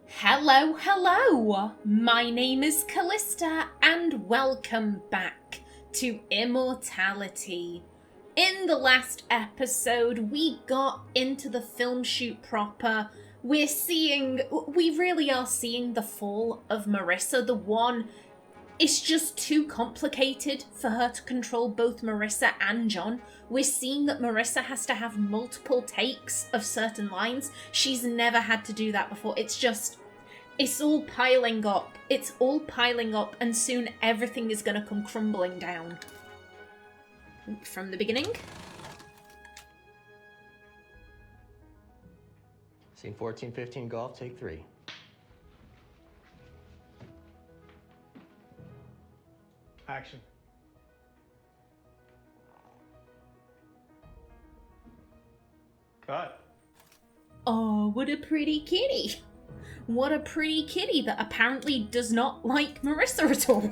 Hello, hello! My name is Callista and welcome back to Immortality. In the last episode, we got into the film shoot proper. We really are seeing the fall of Marissa, the one. It's just too complicated for her to control both Marissa and John. We're seeing that Marissa has to have multiple takes of certain lines. She's never had to do that before. It's all piling up. It's all piling up, and soon everything is going to come crumbling down. From the beginning. Scene 14-15 golf, take 3. Action. Cut. Oh, what a pretty kitty. What a pretty kitty that apparently does not like Marissa at all.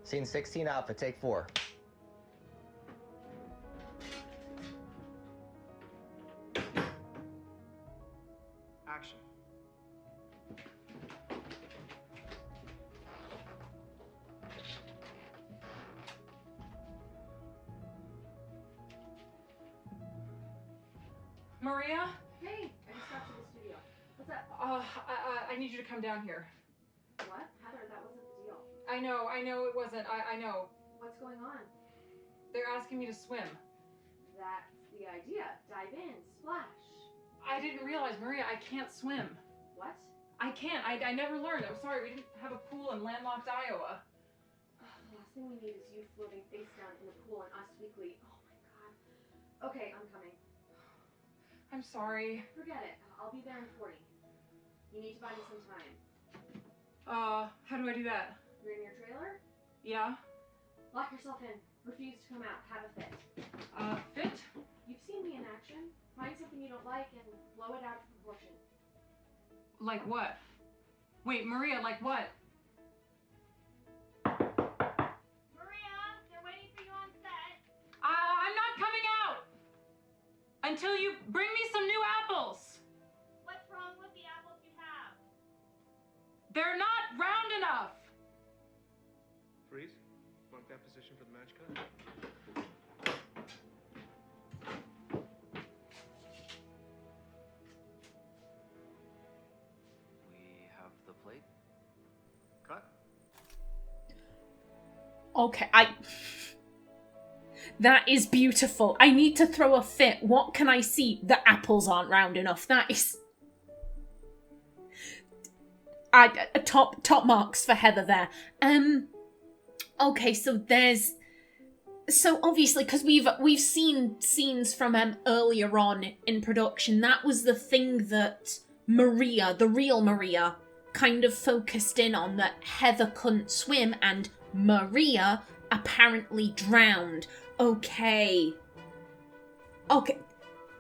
Scene 16 alpha, take 4. Action. Maria? Hey, I just got to the studio. What's up? I need you to come down here. What? Heather, that wasn't the deal. I know it wasn't. I know. What's going on? They're asking me to swim. That's the idea. Dive in, splash. I didn't realize, Maria, I can't swim. What? I can't. I never learned. I'm sorry, we didn't have a pool in landlocked Iowa. The last thing we need is you floating face down in the pool and us weekly. Oh my god. Okay, I'm coming. I'm sorry. Forget it. I'll be there in 40. You need to buy me some time. How do I do that? You're in your trailer? Yeah? Lock yourself in. Refuse to come out. Have a fit. Fit? You've seen me in action. Find something you don't like and blow it out of proportion. Like what? Wait, Maria, like what? Maria, they're waiting for you on set. I'm not coming out! Until you bring me some new apples! What's wrong with the apples you have? They're not round enough! Freeze. Mark that position for the match cut. We have the plate. Cut. Okay, That is beautiful. I need to throw a fit. What can I see? The apples aren't round enough. That is... top marks for Heather there. Okay, so there's... So obviously, because we've seen scenes from earlier on in production, that was the thing that Maria, the real Maria, kind of focused in on, that Heather couldn't swim and Maria apparently drowned. Okay.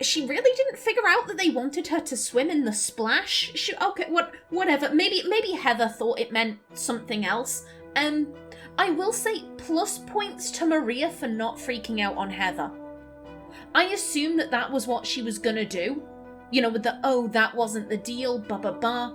She really didn't figure out that they wanted her to swim in the splash? Whatever. Maybe Heather thought it meant something else. I will say plus points to Maria for not freaking out on Heather. I assume that was what she was gonna do. You know, with the, oh, that wasn't the deal, blah, blah, blah.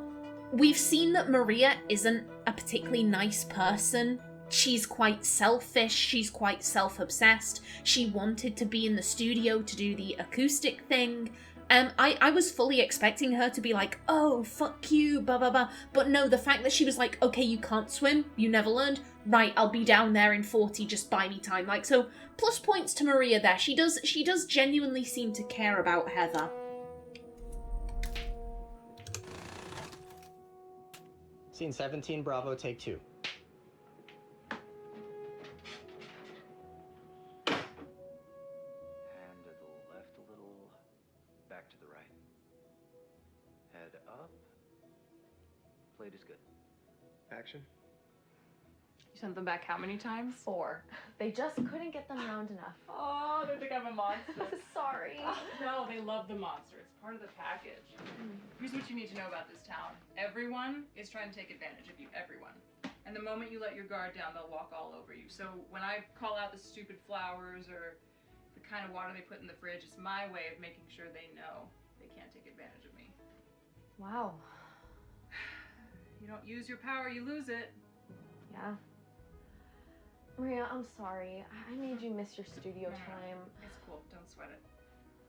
We've seen that Maria isn't a particularly nice person. She's quite selfish, she's quite self-obsessed. She wanted to be in the studio to do the acoustic thing. I was fully expecting her to be like, oh, fuck you, blah, blah, blah. But no, the fact that she was like, okay, you can't swim, you never learned. Right, I'll be down there in 40, just buy me time. Like, so, plus points to Maria there. She does genuinely seem to care about Heather. Scene 17 Bravo, take 2. And to the left a little, back to the right. Head up. Plate is good. Action. You sent them back how many times? 4. They just couldn't get them round enough. Oh, they think I'm a monster. Sorry. No, they love the monster. It's part of the package. Here's what you need to know about this town. Everyone is trying to take advantage of you. Everyone. And the moment you let your guard down, they'll walk all over you. So when I call out the stupid flowers or the kind of water they put in the fridge, it's my way of making sure they know they to take advantage of me. Wow. You don't use your power, you lose it. Yeah. Maria, I'm sorry. I made you miss your studio time. It's cool. Don't sweat it.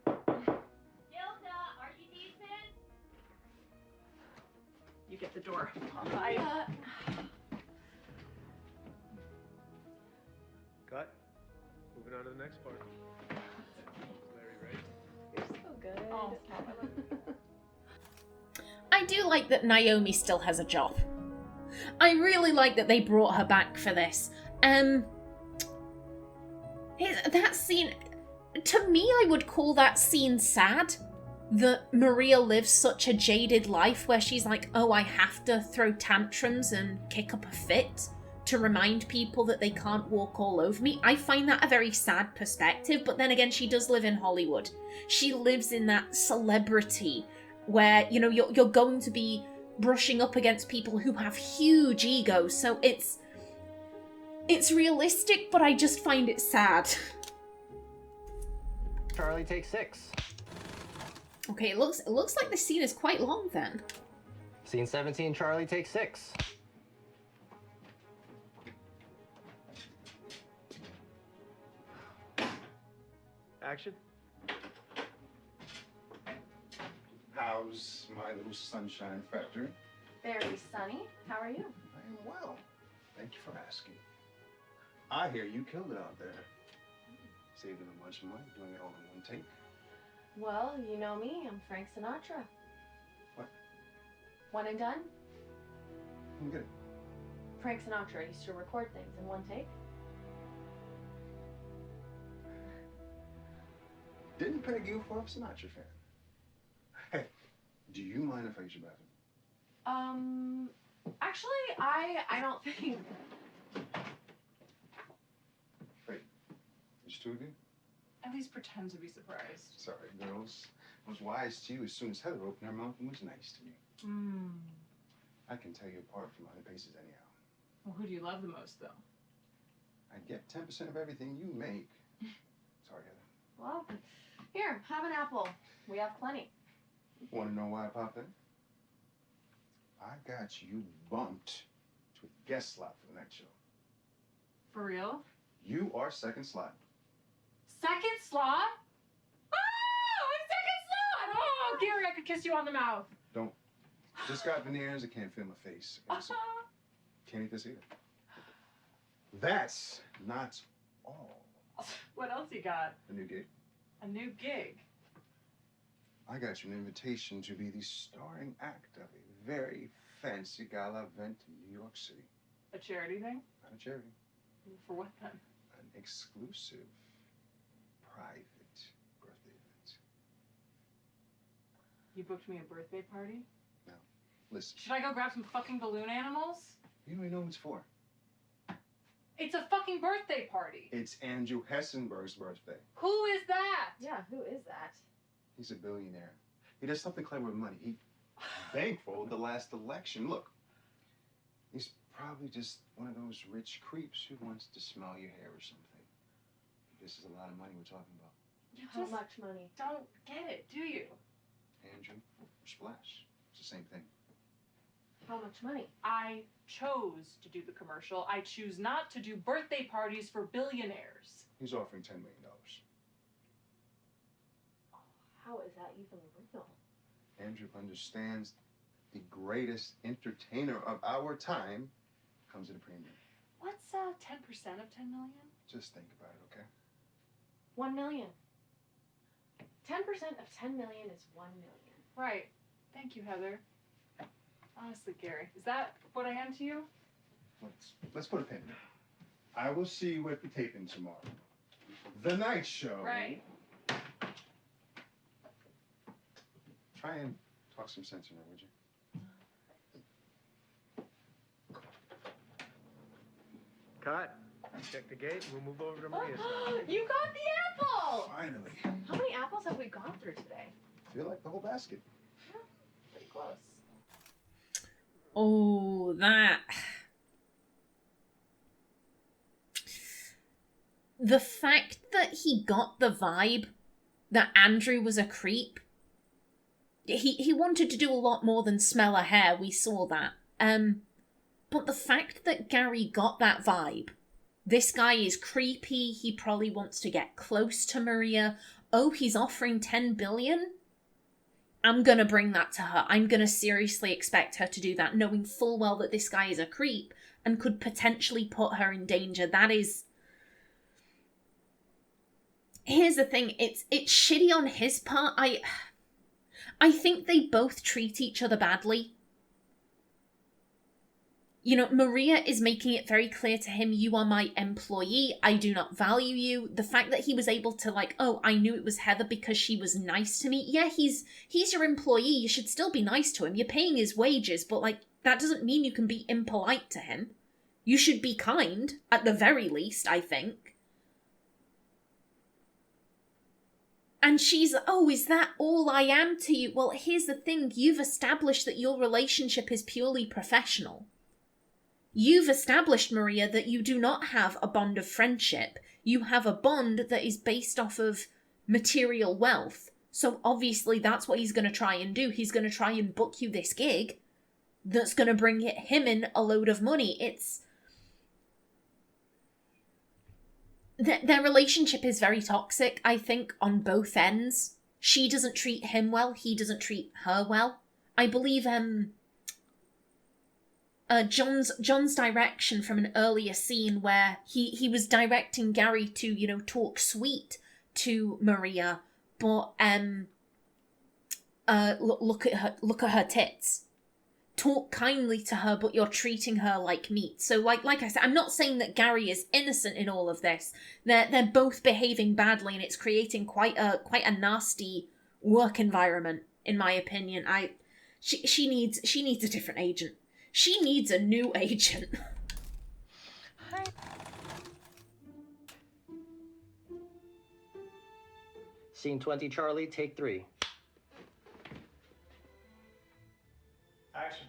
Gilda, are you decent? You get the door. Bye. Cut. Moving on to the next part. Larry, right? You're so good. Oh, stop. I love you. I do like that Naomi still has a job. I really like that they brought her back for this. That scene, to me, I would call that scene sad. That Maria lives such a jaded life where she's like, oh, I have to throw tantrums and kick up a fit to remind people that they can't walk all over me. I find that a very sad perspective, but then again, she does live in Hollywood. She lives in that celebrity where, you know, you're going to be brushing up against people who have huge egos, so it's realistic, but I just find it sad. Charlie takes 6. Okay, it looks like the scene is quite long then. Scene 17, Charlie takes 6. Action. How's my little sunshine factory? Very sunny. How are you? I am well. Thank you for asking. I hear you killed it out there. Saving a bunch of money, doing it all in one take. Well, you know me. I'm Frank Sinatra. What? One and done? I'm good. Frank Sinatra used to record things in one take. Didn't peg you for a Sinatra fan. Hey, do you mind if I use your bathroom? Actually, I don't think. Wait, just two of you? At least pretend to be surprised. Sorry, girls. I was wise to you as soon as Heather opened her mouth and was nice to me. I can tell you apart from 100 paces anyhow. Well, who do you love the most, though? I get 10% of everything you make. Sorry, Heather. Well, here, have an apple. We have plenty. Want to know why I popped in? I got you bumped to a guest slot for the next show. For real? You are second slot. Second slot? Oh, a second slot! Oh, Gary, I could kiss you on the mouth. Don't. Just got veneers. I can't feel my face. Can't eat this either. That's not all. What else you got? A new gig. A new gig. I got you an invitation to be the starring act of a very fancy gala event in New York City. A charity thing? Not a charity. For what then? An exclusive, private birthday event. You booked me a birthday party? Now, listen. Should I go grab some fucking balloon animals? You don't even know what it's for. It's a fucking birthday party. It's Andrew Hessenberg's birthday. Who is that? Yeah, who is that? He's a billionaire. He does something clever with money. He bankrolled the last election. Look, he's probably just one of those rich creeps who wants to smell your hair or something. This is a lot of money we're talking about. You How just much money? don't get it, do you? Andrew or Splash. It's the same thing. How much money? I chose to do the commercial. I choose not to do birthday parties for billionaires. He's offering $10 million. How is that even real? Andrew understands the greatest entertainer of our time comes at a premium. What's 10% of 10 million? Just think about it, okay? 1 million. 10% of 10 million is 1 million. Right. Thank you, Heather. Honestly, Gary, is that what I am to you? Let's put a pin in it. I will see you at the taping tomorrow. The night show. Right. Try and talk some sense in her, would you? Cut. Check the gate. We'll move over to Maria's now. You got the apple! Finally. How many apples have we gone through today? I feel like the whole basket. Pretty close. Oh, that. The fact that he got the vibe that Andrew was a creep he wanted to do a lot more than smell her hair. We saw that. But the fact that Gary got that vibe, this guy is creepy, he probably wants to get close to Maria. Oh, he's offering 10 billion? I'm gonna bring that to her. I'm gonna seriously expect her to do that, knowing full well that this guy is a creep and could potentially put her in danger. That is... Here's the thing, it's shitty on his part. I think they both treat each other badly. You know, Maria is making it very clear to him, you are my employee, I do not value you. The fact that he was able to, like, oh, I knew it was Heather because she was nice to me. Yeah, he's your employee, you should still be nice to him. You're paying his wages, but, like, that doesn't mean you can be impolite to him. You should be kind, at the very least, I think. And she's, oh, is that all I am to you? Well, here's the thing, you've established that your relationship is purely professional. You've established, Maria, that you do not have a bond of friendship. You have a bond that is based off of material wealth. So obviously that's what he's going to try and do. He's going to try and book you this gig that's going to bring him in a load of money. It's... Their relationship is very toxic, I think, on both ends. She doesn't treat him well. He doesn't treat her well. I believe, John's direction from an earlier scene where he was directing Gary to, you know, talk sweet to Maria, but look at her tits. Talk kindly to her, but you're treating her like meat. So like I said, I'm not saying that Gary is innocent in all of this. They're both behaving badly, and it's creating quite a nasty work environment, in my opinion. She needs a different agent. She needs a new agent. Hi. Scene 20, Charlie, take 3. Action.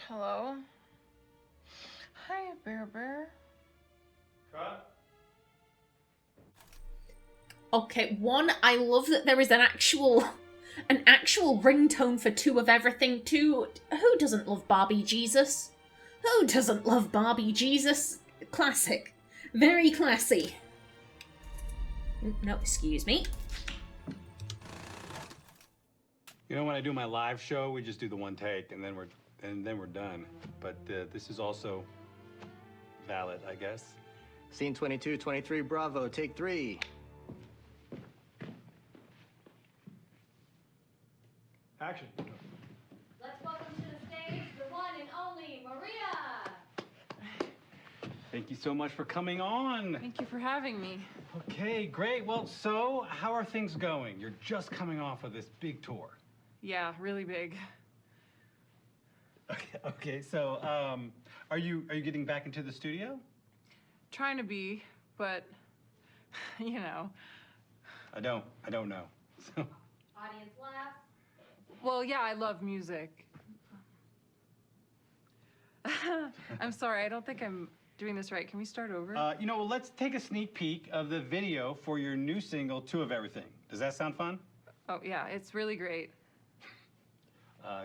Hello? Hi, Bear. Cut. Okay, one, I love that there is an actual ringtone for 2 of everything. 2, who doesn't love Barbie Jesus? Who doesn't love Barbie Jesus? Classic. Very classy. No, excuse me. You know, when I do my live show, we just do the one take, and then we're done. But this is also valid, I guess. Scene 22, 23, Bravo, take 3. Action. Let's welcome to the stage the one and only Maria. Thank you so much for coming on. Thank you for having me. Okay, great. Well, so how are things going? You're just coming off of this big tour. Yeah, really big. Okay. So, are you getting back into the studio? Trying to be, but, you know. I don't know. So. Audience laughs. Well, yeah, I love music. I'm sorry, I don't think I'm doing this right. Can we start over? You know, well, let's take a sneak peek of the video for your new single, 2 of Everything. Does that sound fun? Oh, yeah, it's really great.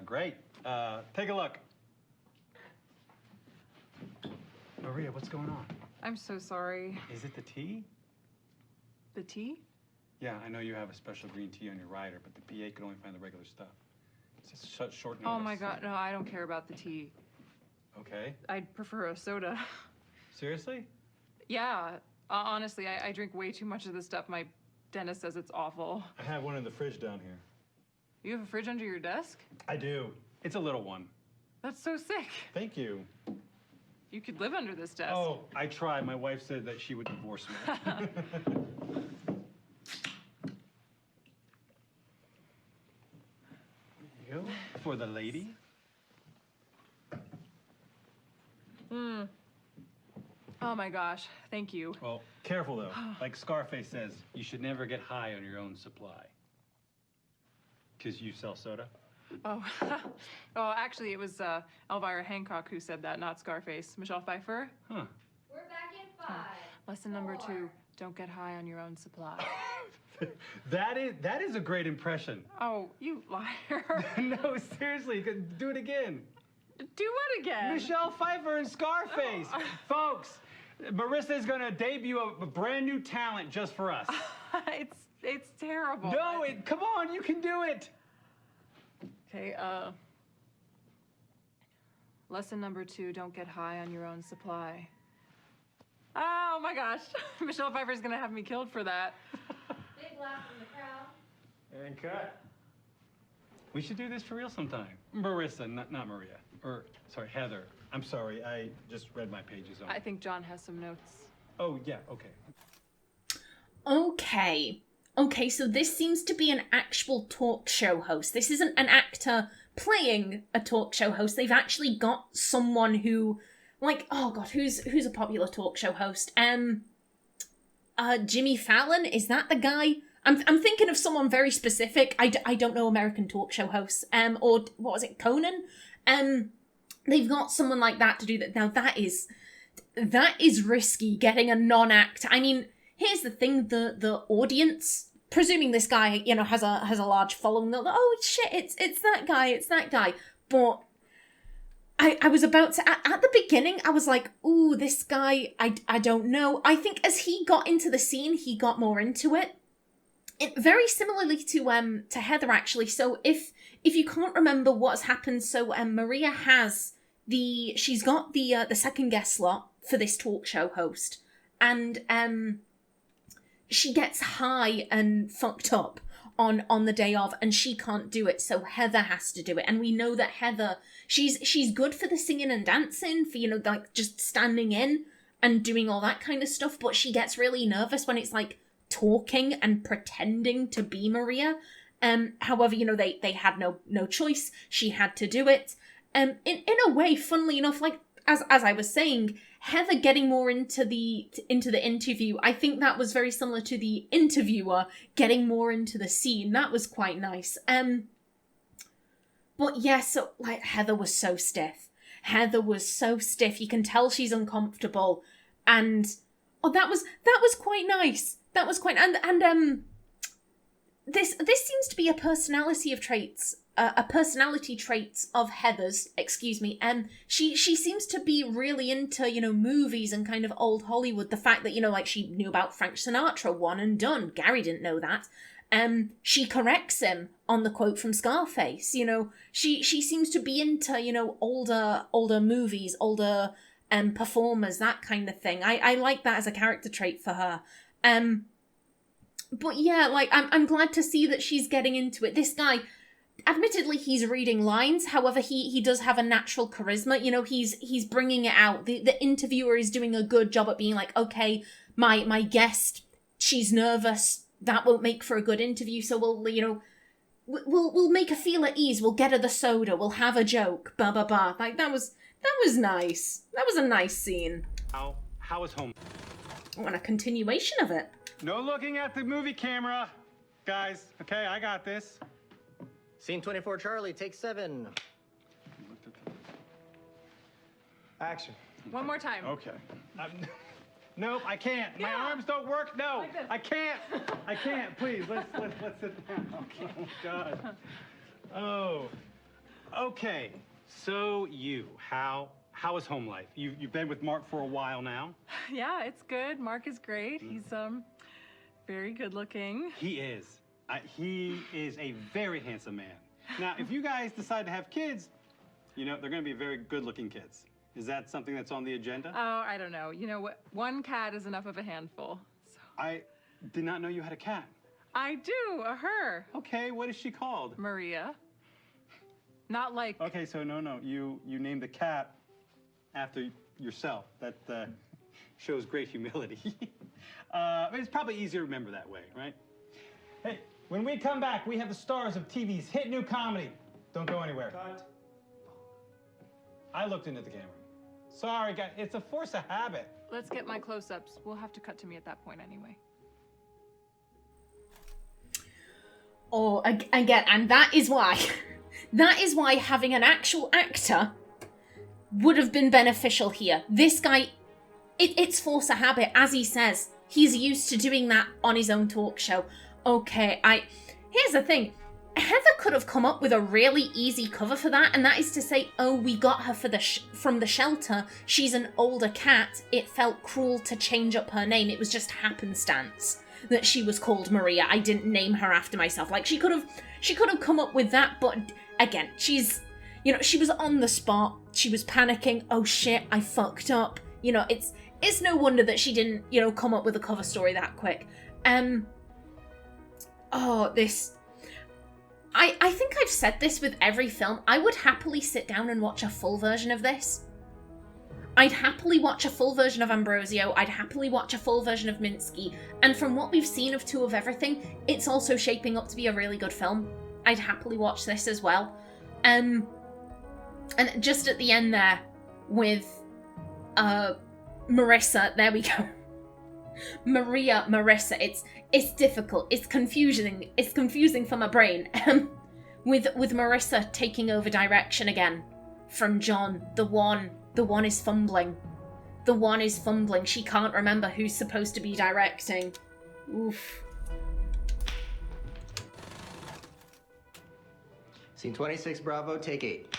Great. Take a look. Maria, what's going on? I'm so sorry. Is it the tea? The tea? Yeah, I know you have a special green tea on your rider, but the PA could only find the regular stuff. It's just such short notice. Oh my God, no, I don't care about the tea. Okay. I'd prefer a soda. Seriously? Yeah, honestly, I drink way too much of this stuff. My dentist says it's awful. I have one in the fridge down here. You have a fridge under your desk? I do. It's a little one. That's so sick. Thank you. You could live under this desk. Oh, I tried. My wife said that she would divorce me. You? For the lady? Oh my gosh, thank you. Well, careful though. Like Scarface says, you should never get high on your own supply. 'Cause you sell soda? Oh, oh, actually, it was Elvira Hancock who said that, not Scarface. Michelle Pfeiffer? Huh. We're Lesson number 2, don't get high on your own supply. That is a great impression. Oh, you liar. No, seriously, do it again. Do what again? Michelle Pfeiffer in Scarface. Folks, Marissa is going to debut a brand new talent just for us. It's terrible. No, come on, you can do it. Okay, lesson number 2, don't get high on your own supply. Oh my gosh, Michelle Pfeiffer's gonna have me killed for that. Big laugh from the crowd. And cut. We should do this for real sometime. Marissa, not Maria. Or, sorry, Heather. I'm sorry, I just read my pages on. I think John has some notes. Oh, yeah, okay. Okay, so this seems to be an actual talk show host. This isn't an actor playing a talk show host. They've actually got someone who, like, oh god, who's a popular talk show host? Jimmy Fallon, is that the guy? I'm thinking of someone very specific. I don't know American talk show hosts. Or what was it, Conan? They've got someone like that to do that. Now that is risky, getting a non-actor. I mean, here's the thing, the audience, presuming this guy, has a large following, they'll go, oh shit, it's that guy. But I was about to, at the beginning, I was like, ooh, this guy, I don't know. I think as he got into the scene, he got more into it. Very similarly to Heather, actually. So if you can't remember what's happened, so Maria she's got the second guest slot for this talk show host, and she gets high and fucked up on the day of, and she can't do it, so Heather has to do it. And we know that Heather, she's good for the singing and dancing, for like just standing in and doing all that kind of stuff, but she gets really nervous when it's like talking and pretending to be Maria. However, they had no choice. She had to do it. In a way, funnily enough, like as I was saying, Heather getting more into the interview, I think that was very similar to the interviewer getting more into the scene. That was quite nice. But yeah, so like Heather was so stiff. You can tell she's uncomfortable, and that was quite nice. That was quite and this seems to be a personality trait of Heather's, excuse me. She seems to be really into, movies and kind of old Hollywood. The fact that, like she knew about Frank Sinatra, One and Done. Gary didn't know that. She corrects him on the quote from Scarface. She seems to be into, older movies, older performers, that kind of thing. I like that as a character trait for her. But yeah, like I'm glad to see that she's getting into it. This guy, admittedly, he's reading lines. However, he does have a natural charisma. He's bringing it out. The interviewer is doing a good job at being like, okay, my guest, she's nervous. That won't make for a good interview. So we'll make her feel at ease. We'll get her the soda. We'll have a joke. Blah blah blah. Like that was nice. That was a nice scene. How is home? Oh, and a continuation of it. No looking at the movie camera, guys. Okay, I got this. Scene 24, Charlie, take 7. Action. One more time. Okay. Nope, I can't. Yeah. My arms don't work. No, Like this. I can't. Please, let's sit down. Oh God. Oh. Okay. So how is home life? You've been with Mark for a while now. Yeah, it's good. Mark is great. He's very good looking. He is. He is a very handsome man. Now, if you guys decide to have kids, they're going to be very good-looking kids. Is that something that's on the agenda? Oh, I don't know. You know what? One cat is enough of a handful. So. I did not know you had a cat. I do. Her. Okay, what is she called? Maria. Not like. Okay, so no. You named the cat after yourself. That shows great humility. It's probably easier to remember that way, right? Hey, when we come back, we have the stars of TV's hit new comedy. Don't go anywhere. Cut. I looked into the camera. Sorry, guys. It's a force of habit. Let's get my close-ups. We'll have to cut to me at that point anyway. Oh, again, and that is why having an actual actor would have been beneficial here. This guy it's force of habit, as he says. He's used to doing that on his own talk show. Okay, here's the thing. Heather could have come up with a really easy cover for that, and that is to say, oh, we got her from the shelter. She's an older cat. It felt cruel to change up her name. It was just happenstance that she was called Maria. I didn't name her after myself. Like, she could have come up with that, but again, she's, you know, she was on the spot. She was panicking. Oh shit, I fucked up. You know, it's no wonder that she didn't, you know, come up with a cover story that quick. I think I've said this with every film. I would happily sit down and watch a full version of this. I'd happily watch a full version of Ambrosio. I'd happily watch a full version of Minsky. And from what we've seen of Two of Everything, it's also shaping up to be a really good film. I'd happily watch this as well. And just at the end there, with Marissa, there we go. Marissa, it's difficult, it's confusing for my brain. With Marissa taking over direction again from John, the one is fumbling. The one is fumbling. She can't remember who's supposed to be directing. Oof. Scene 26, Bravo, take 8.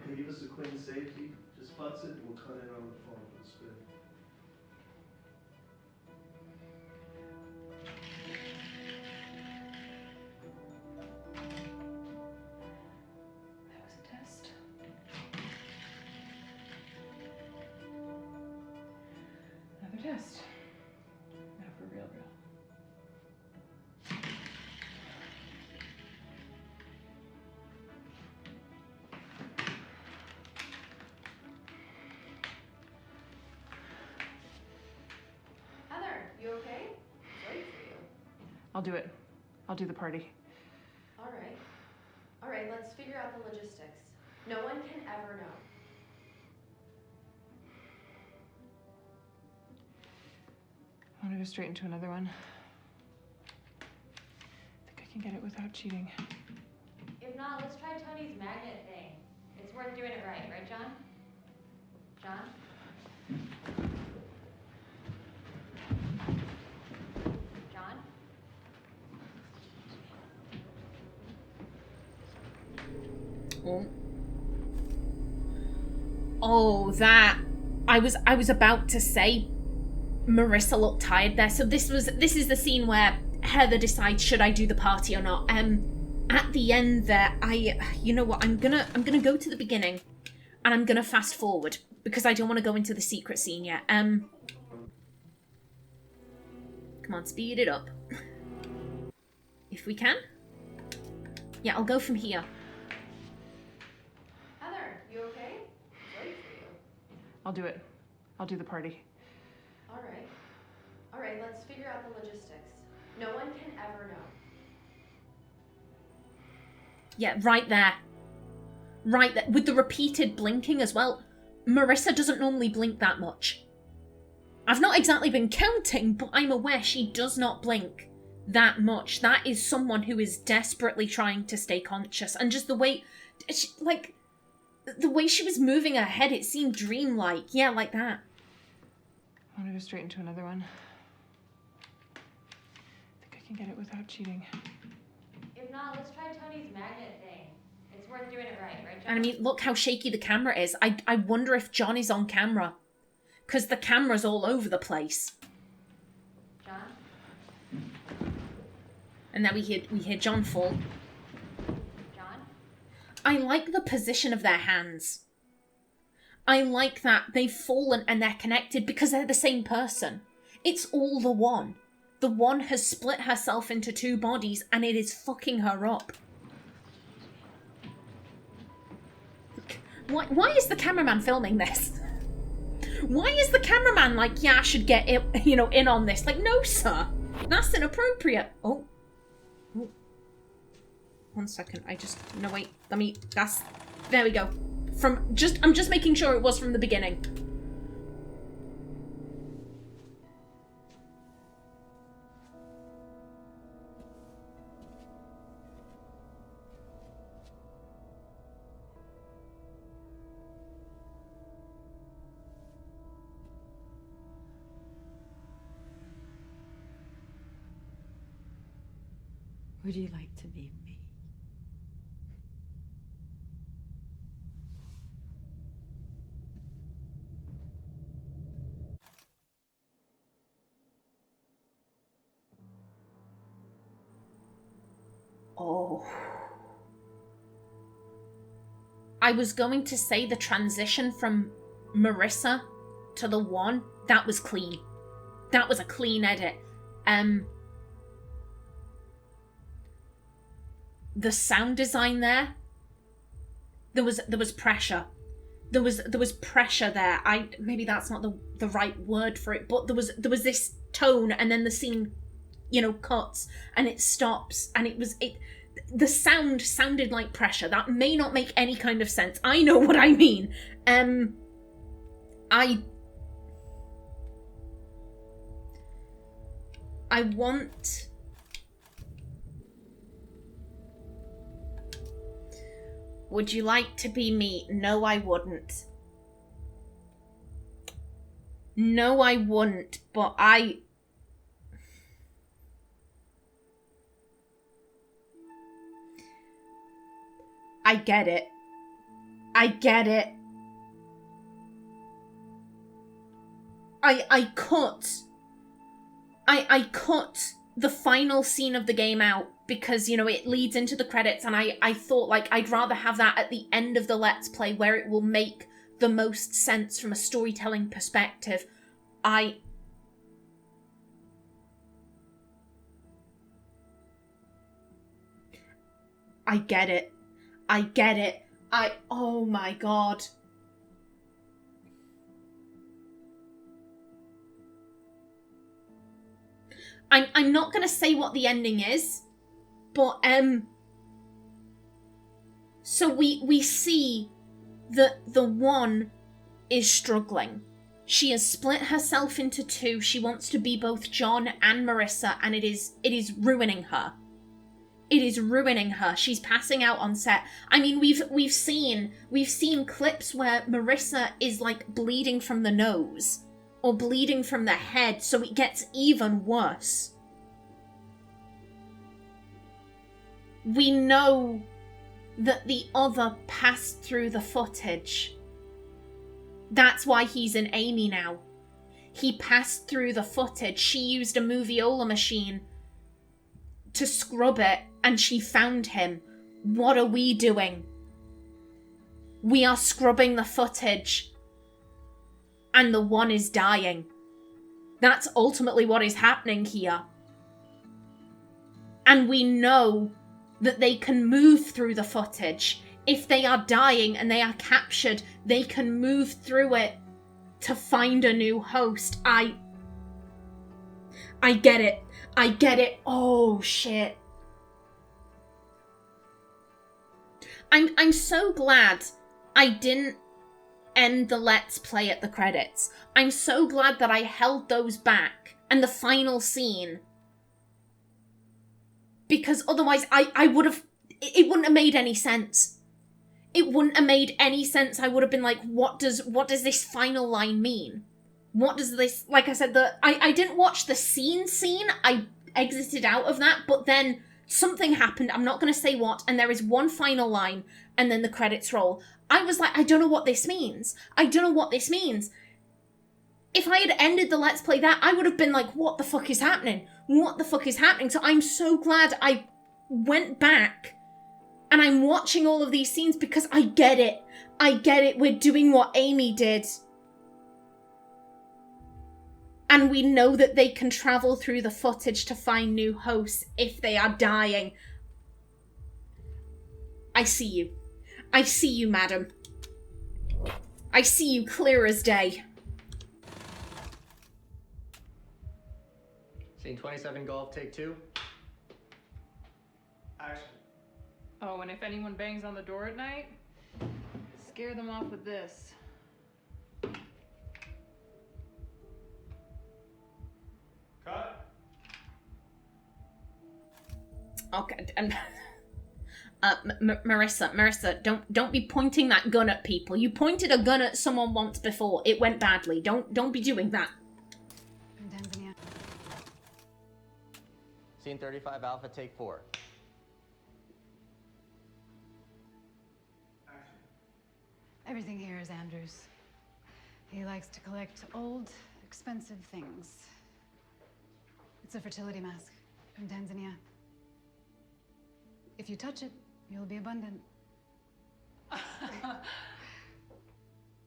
Can you give us a clean safety? Just putz it and we'll cut in on the phone for the spin. That was a test. Another test. Now for real. Heather, you okay? It's late for you. I'll do it. I'll do the party. All right. All right, let's figure out the logistics. No one can ever know. I want to go straight into another one. I think I can get it without cheating. If not, let's try Tony's magnet thing. It's worth doing it right, John? John? John? Oh, that I was about to say Marissa looked tired there. So this is the scene where Heather decides, should I do the party or not? At the end there, you know what, I'm gonna go to the beginning and I'm gonna fast forward because I don't want to go into the secret scene yet. Come on, speed it up. If we can. Yeah, I'll go from here. Heather, you okay? It's late for you. I'll do it. I'll do the party. All right. All right, let's figure out the logistics. No one can ever know. Yeah, right there. Right there. With the repeated blinking as well. Marissa doesn't normally blink that much. I've not exactly been counting, but I'm aware she does not blink that much. That is someone who is desperately trying to stay conscious. And just the way, the way she was moving her head, it seemed dreamlike. Yeah, like that. I want to go straight into another one. I think I can get it without cheating. If not, let's try Tony's magnet thing. It's worth doing it right, John? And I mean, look how shaky the camera is. I wonder if John is on camera. Because the camera's all over the place. John? And then we hear John fall. John? I like the position of their hands. I like that they've fallen and they're connected because they're the same person. It's all the one. The one has split herself into two bodies and it is fucking her up. Why is the cameraman filming this? Why is the cameraman like, yeah, I should get it, in on this? Like, no, sir. That's inappropriate. Oh. 1 second. No, wait. There we go. I'm just making sure it was from the beginning. Would you like to be me? Oh. I was going to say the transition from Marissa to the one, that was clean. That was a clean edit. The sound design there was pressure. There was pressure there. Maybe that's not the right word for it, but there was this tone, and then the scene, you know, cuts and it stops, and the sound sounded like pressure. That may not make any kind of sense. I know what I mean. I want... Would you like to be me? No, I wouldn't. No, I wouldn't, but I get it. I get it. I cut the final scene of the game out because, you know, it leads into the credits, and I thought, like, I'd rather have that at the end of the Let's Play where it will make the most sense from a storytelling perspective. I get it. I get it. Oh my god. I'm not gonna say what the ending is, but so we see that the one is struggling. She has split herself into two. She wants to be both John and Marissa, and it is ruining her. It is ruining her. She's passing out on set. I mean, we've seen clips where Marissa is like bleeding from the nose or bleeding from the head, so it gets even worse. We know that the other passed through the footage. That's why he's in Amy now. He passed through the footage. She used a moviola machine to scrub it, and she found him. What are we doing? We are scrubbing the footage, and the one is dying. That's ultimately what is happening here. And we know that they can move through the footage. If they are dying and they are captured, they can move through it to find a new host. I get it. I get it. Oh, shit. I'm so glad I didn't end the Let's Play at the credits. I'm so glad that I held those back and the final scene. Because otherwise I would have... It wouldn't have made any sense. It wouldn't have made any sense. I would have been like, what does this final line mean? What does this... Like I said, I didn't watch the scene. I exited out of that, but then something happened. I'm not going to say what, and there is one final line, and then the credits roll. I was like, I don't know what this means. I don't know what this means. If I had ended the Let's Play there, I would have been like, what the fuck is happening? What the fuck is happening? So I'm so glad I went back and I'm watching all of these scenes because I get it. I get it. We're doing what Amy did. And we know that they can travel through the footage to find new hosts if they are dying. I see you. I see you, madam. I see you clear as day. Scene 27, golf, take 2. Action. Oh, and if anyone bangs on the door at night, scare them off with this. Cut. Okay, and Marissa, don't be pointing that gun at people. You pointed a gun at someone once before. It went badly. Don't be doing that. Scene 35, Alpha, take 4. Everything here is Andrew's. He likes to collect old, expensive things. It's a fertility mask from Tanzania. If you touch it, you'll be abundant.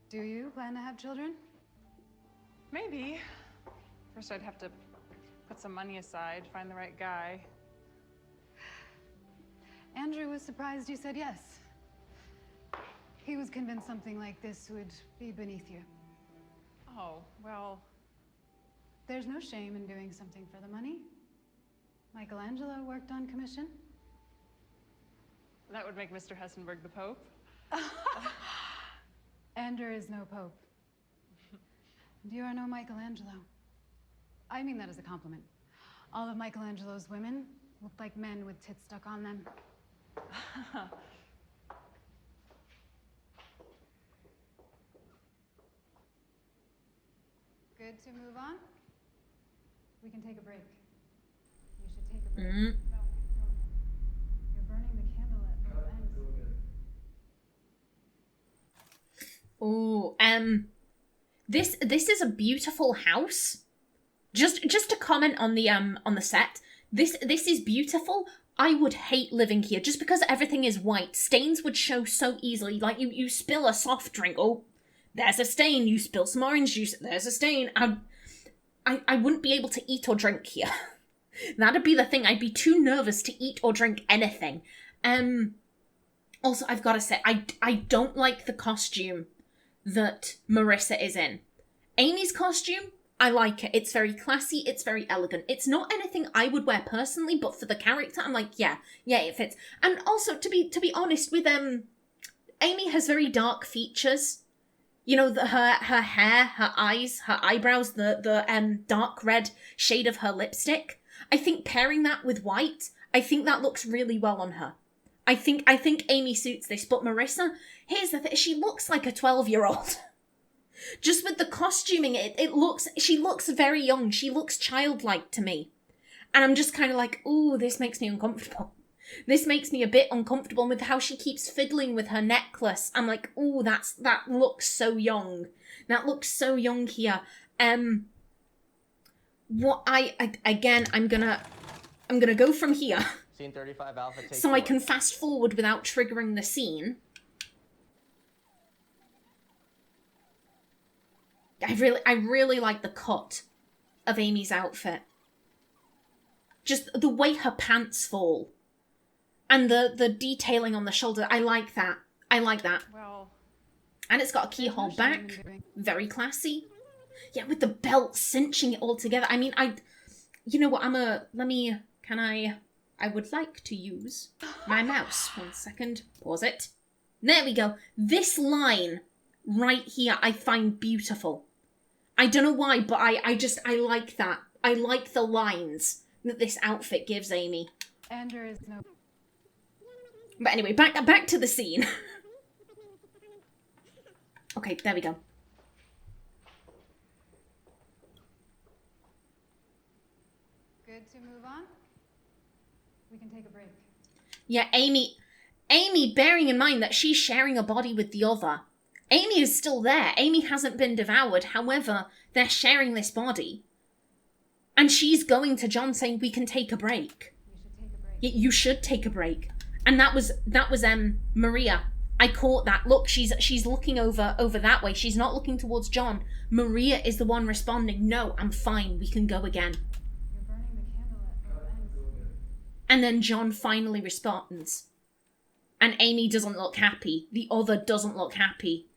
Do you plan to have children? Maybe. First, I'd have to put some money aside, find the right guy. Andrew was surprised you said yes. He was convinced something like this would be beneath you. Oh, well. There's no shame in doing something for the money. Michelangelo worked on commission. That would make Mr. Hessenberg the Pope. Andrew is no pope. And you are no Michelangelo. I mean that as a compliment. All of Michelangelo's women looked like men with tits stuck on them. Good to move on? We can take a break. You should take a break. No, you're burning the candle at both ends. Oh, this is a beautiful house. Just to comment on the set, this is beautiful. I would hate living here just because everything is white. Stains would show so easily. Like you spill a soft drink, oh, there's a stain. You spill some orange juice, there's a stain. I wouldn't be able to eat or drink here. That'd be the thing. I'd be too nervous to eat or drink anything. Also, I've got to say, I don't like the costume that Marissa is in. Amy's costume, I like it. It's very classy, it's very elegant. It's not anything I would wear personally, but for the character, I'm like, yeah, it fits. And also, to be honest with Amy has very dark features. You know, her hair, her eyes, her eyebrows, the dark red shade of her lipstick. I think pairing that with white, I think that looks really well on her. I think Amy suits this, but Marissa, here's the thing, she looks like a 12-year-old. Just with the costuming, she looks very young, she looks childlike to me. And I'm just kind of like, ooh, this makes me uncomfortable. This makes me a bit uncomfortable with how she keeps fiddling with her necklace. I'm like, ooh, that looks so young. That looks so young here. I'm gonna go from here. Scene 35 Alpha, take So I 4. can fast forward without triggering the scene. I really like the cut of Amy's outfit. Just the way her pants fall. And the detailing on the shoulder, I like that. Well, and it's got a keyhole back. Very classy. Yeah, with the belt cinching it all together. I mean, you know what, I would like to use my mouse. 1 second. Pause it. There we go. This line right here I find beautiful. I don't know why, but I like that. I like the lines that this outfit gives Amy. Andrew is no... But anyway, back to the scene. Okay, there we go. Good to move on? We can take a break. Yeah, Amy, bearing in mind that she's sharing a body with the other. Amy is still there. Amy hasn't been devoured. However, they're sharing this body. And she's going to John saying, we can take a break. You should take a break. And that was Maria. I caught that. Look, she's looking over that way. She's not looking towards John. Maria is the one responding, no, I'm fine. We can go again. You're burning the candle at both ends. And then John finally responds. And Amy doesn't look happy. The other doesn't look happy.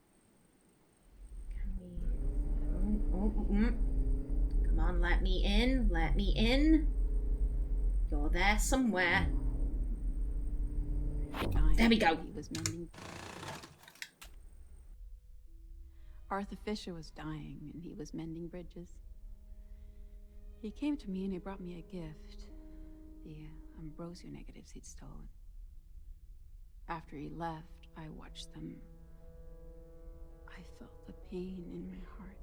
Come on, let me in. Let me in. You're there somewhere. There we go. He was mending. Arthur Fisher was dying and he was mending bridges. He came to me and he brought me a gift. The Ambrosio negatives he'd stolen. After he left, I watched them. I felt the pain in my heart.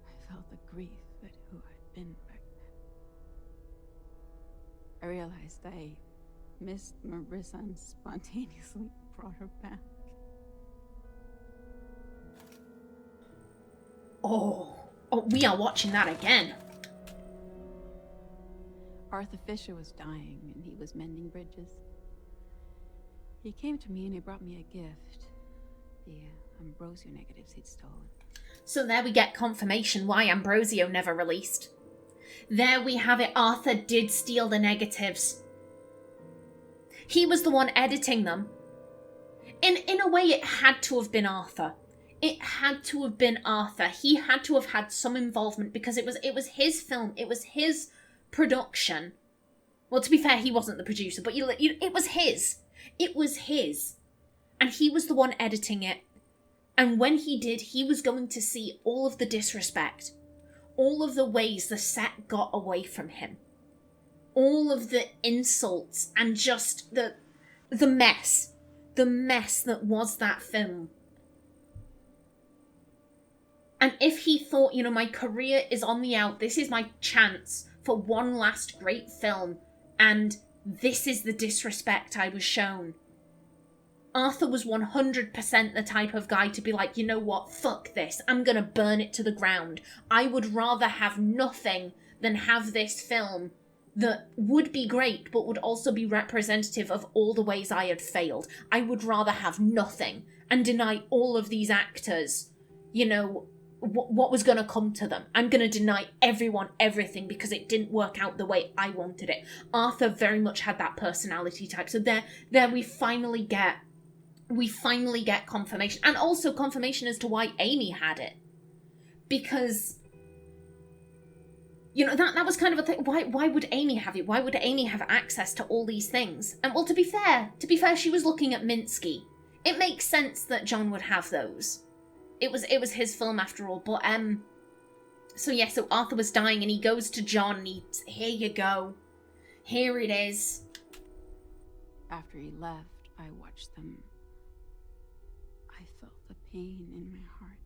I felt the grief at who I'd been back then. I realized I missed Marissa and spontaneously brought her back. Oh, we are watching that again. Arthur Fisher was dying and he was mending bridges. He came to me and he brought me a gift. The Ambrosio negatives he'd stolen. So there we get confirmation why Ambrosio never released. There we have it. Arthur did steal the negatives. He was the one editing them. In a way, it had to have been Arthur. It had to have been Arthur. He had to have had some involvement because it was his film. It was his production. Well, to be fair, he wasn't the producer, but it was his. It was his. And he was the one editing it. And when he did, he was going to see all of the disrespect. All of the ways the set got away from him. All of the insults and just the mess. The mess that was that film. And if he thought, you know, my career is on the out, this is my chance for one last great film, and this is the disrespect I was shown. Arthur was 100% the type of guy to be like, you know what, fuck this, I'm gonna burn it to the ground. I would rather have nothing than have this film that would be great, but would also be representative of all the ways I had failed. I would rather have nothing and deny all of these actors, you know, what was going to come to them. I'm going to deny everyone everything because it didn't work out the way I wanted it. Arthur very much had that personality type. So there we finally get confirmation, and also confirmation as to why Amy had it, because, you know, that was kind of a thing. Why would Amy have it? Why would Amy have access to all these things? And well, to be fair, she was looking at Minsky. It makes sense that John would have those. It was his film after all. But so yeah, so Arthur was dying, and he goes to John, and here you go, here it is. After he left, I watched them. I felt the pain in my heart.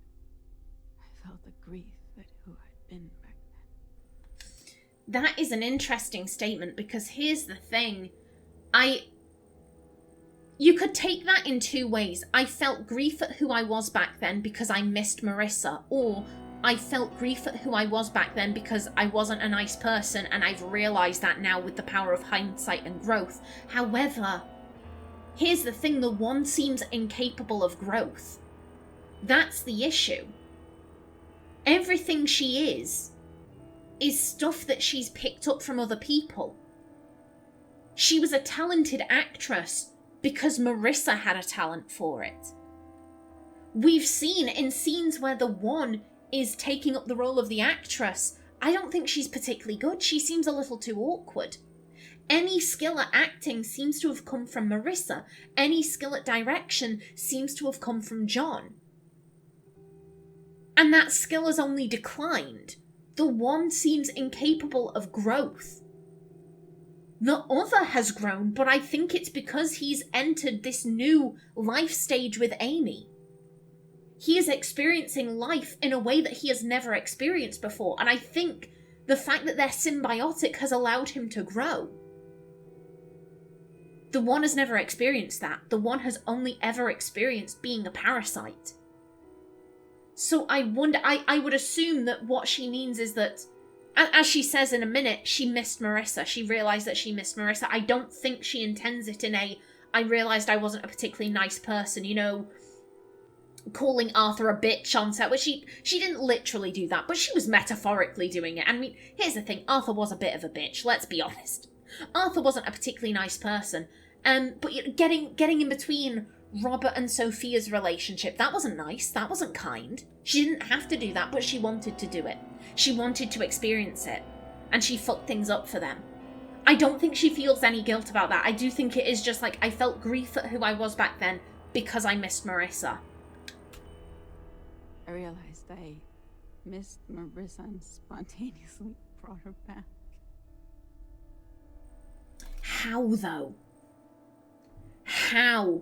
I felt the grief at who I'd been back then. That is an interesting statement, because here's the thing. You could take that in two ways. I felt grief at who I was back then because I missed Marissa, or I felt grief at who I was back then because I wasn't a nice person, and I've realised that now with the power of hindsight and growth. However, here's the thing, the one seems incapable of growth. That's the issue. Everything she is stuff that she's picked up from other people. She was a talented actress because Marissa had a talent for it. We've seen in scenes where the one is taking up the role of the actress, I don't think she's particularly good. She seems a little too awkward. Any skill at acting seems to have come from Marissa. Any skill at direction seems to have come from John. And that skill has only declined. The one seems incapable of growth. The other has grown, but I think it's because he's entered this new life stage with Amy. He is experiencing life in a way that he has never experienced before, and I think the fact that they're symbiotic has allowed him to grow. The one has never experienced that. The one has only ever experienced being a parasite. So I wonder, I would assume that what she means is that, as she says in a minute, she missed Marissa. She realised that she missed Marissa. I don't think she intends it in I realised I wasn't a particularly nice person, you know, calling Arthur a bitch on set, which she didn't literally do that, but she was metaphorically doing it. I mean, here's the thing, Arthur was a bit of a bitch, let's be honest. Arthur wasn't a particularly nice person, but getting in between Robert and Sophia's relationship, that wasn't nice, that wasn't kind. She didn't have to do that, but she wanted to do it. She wanted to experience it, and she fucked things up for them. I don't think she feels any guilt about that. I do think it is just like, I felt grief at who I was back then because I missed Marissa. I realized I missed Marissa and spontaneously brought her back. How, though? How?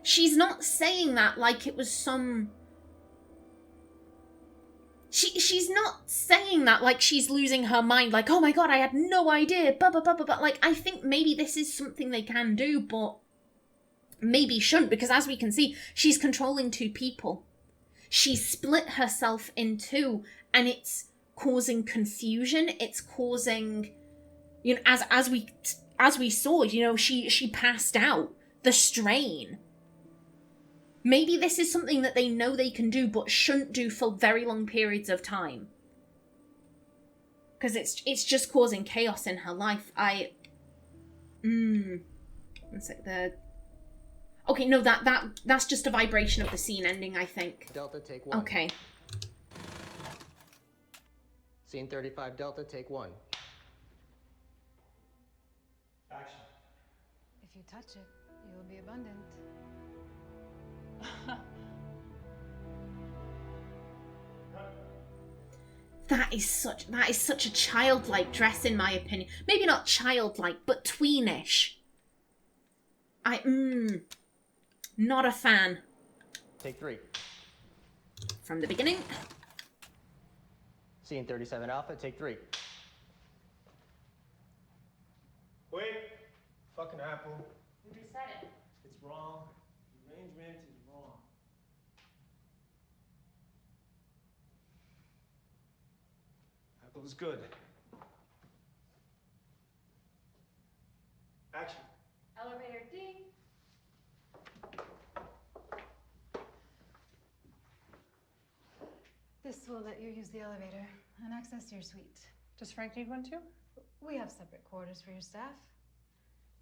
She's not saying that like it was some... She's not saying that like she's losing her mind, like, oh my god, I had no idea, but like, I think maybe this is something they can do, but maybe shouldn't, because as we can see, she's controlling two people. She split herself in two, and it's causing confusion. It's causing, you know, as we saw, you know, she passed out. The strain. Maybe this is something that they know they can do, but shouldn't do for very long periods of time. Because it's just causing chaos in her life. It's like the... Okay, no, that's just a vibration of the scene ending, I think. Delta, take 1. Okay. Scene 35, Delta, take 1. Action. If you touch it, you'll be abundant. That is such a childlike dress, in my opinion. Maybe not childlike, but tweenish. Not a fan. Take 3. From the beginning. Scene 37 Alpha, take 3. Wait. Fucking Apple. We reset it. It's wrong. The arrangement is wrong. Apple is good. Action. Elevator ding. This will let you use the elevator and access to your suite. Does Frank need one too? We have separate quarters for your staff.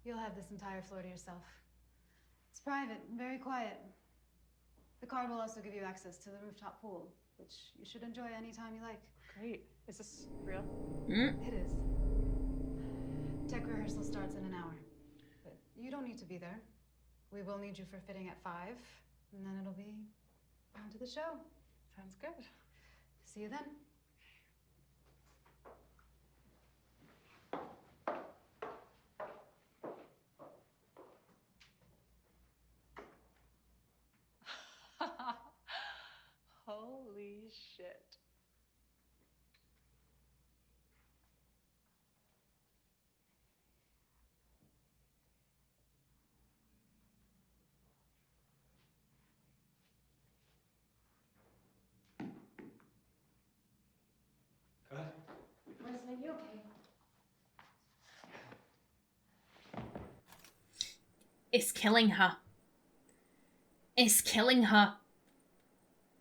You'll have this entire floor to yourself. It's private, very quiet. The card will also give you access to the rooftop pool, which you should enjoy anytime you like. Great. Is this real? It is. Tech rehearsal starts in an hour, but you don't need to be there. We will need you for fitting at 5, and then it'll be on to the show. Sounds good. See you then. Holy shit. Marissa, you okay? It's killing her. It's killing her.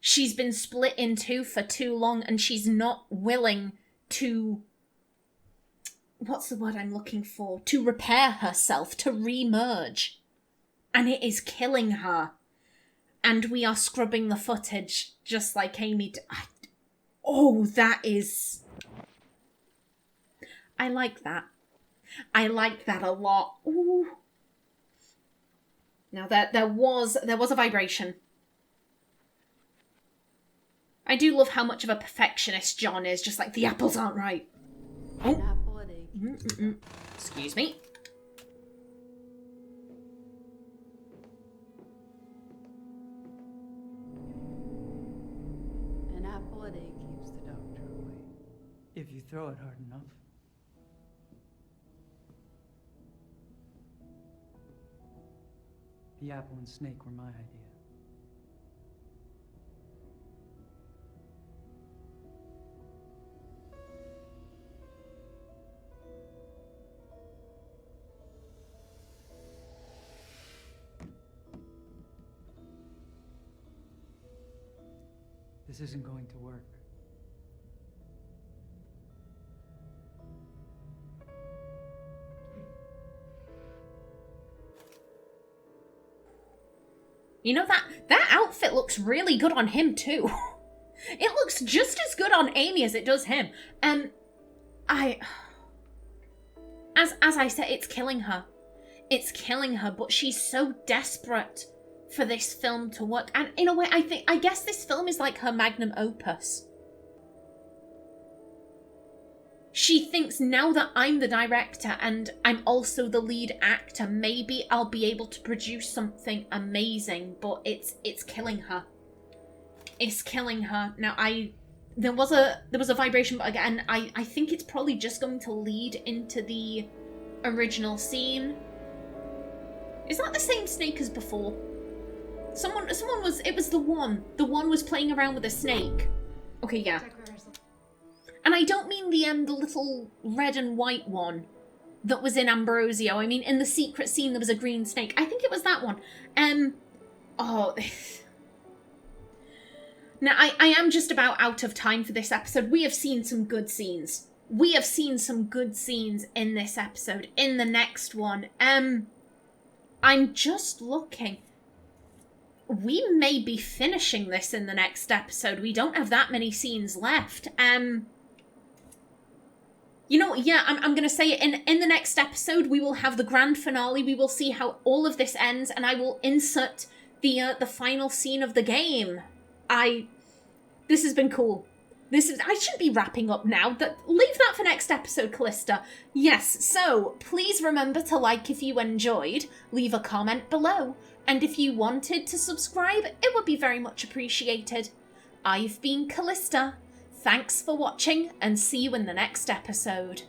She's been split in two for too long, and she's not willing to... What's the word I'm looking for? To repair herself, to re-merge. And it is killing her. And we are scrubbing the footage, just like Amy did. Oh, that is... I like that. I like that a lot. Ooh. Now, there was a vibration. I do love how much of a perfectionist John is, just like, the apples aren't right. Oh. Excuse me. An apple a day keeps the doctor away. If you throw it hard enough. The apple and snake were my idea. This isn't going to work. You know, that outfit looks really good on him too. It looks just as good on Amy as it does him. As I said, it's killing her. It's killing her, but she's so desperate for this film to work. And in a way, I guess this film is like her magnum opus. She thinks, now that I'm the director and I'm also the lead actor, maybe I'll be able to produce something amazing, but it's killing her. It's killing her. Now, there was a vibration, but again, I think it's probably just going to lead into the original scene. Is that the same snake as before? Someone was, it was the one. The one was playing around with a snake. Okay, yeah. And I don't mean the little red and white one that was in Ambrosio. I mean, in the secret scene, there was a green snake. I think it was that one. Oh. Now, I am just about out of time for this episode. We have seen some good scenes. We have seen some good scenes in this episode. In the next one. I'm just looking. We may be finishing this in the next episode. We don't have that many scenes left. You know, yeah, I'm going to say it. In the next episode, we will have the grand finale. We will see how all of this ends, and I will insert the final scene of the game. This has been cool. I shouldn't be wrapping up now. Leave that for next episode, Callista. Yes, so please remember to like if you enjoyed. Leave a comment below. And if you wanted to subscribe, it would be very much appreciated. I've been Callista. Thanks for watching, and see you in the next episode.